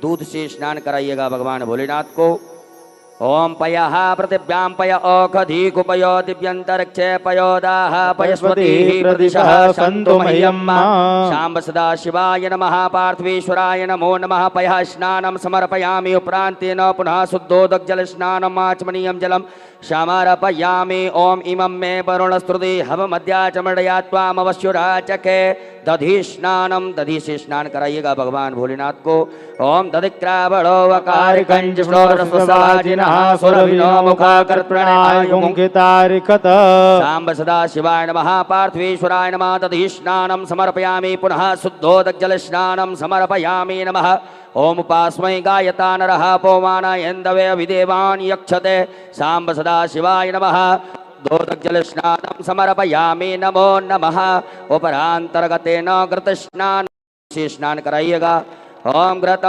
दूध से स्नान कराइएगा भगवान भोलेनाथ को। ओम पयः पृथिव्यां पय औषधि कुपयो दिव्यंतरिक्षे पयोदाह पयस्वती प्रदिशः सन्तु मह्यम्। शाम्ब सदा शिवाय नमः पार्थिवेश्वराय नमो नमः। पयः स्नानं समर्पयामि उपरान्तेन पुनः शुद्धोदकजल स्नानम् आचमनीयं जलं समर्पयामि। ओम इमं मे वरुणस्तुति हवमद्याचमडया त्वामवश्युराचके। दधि स्नानम, दधि से स्नान कराइएगा भगवान भोलेनाथ को। ओम दधिक्रावणो वकार कंज सुरभिनो मुखाकर्प्रणायुंकितारिकत। सांब सदा शिवाय नमः पार्थिवेश्वराय नमः। दधि स्नानं समर्पयामि पुनः शुद्धोदकजल स्नानं समर्पयामि नमः। ओम उपास्मै गायता नरः पौमानयन्दवे विदेवान् यक्षते। सांब सदा शिवाय नमः। दोदकजल स्नानं समर्पयामि नमो नमः। उपरांतर्गतेन घृत स्नान से स्नान कराइएगा। ओम घृतम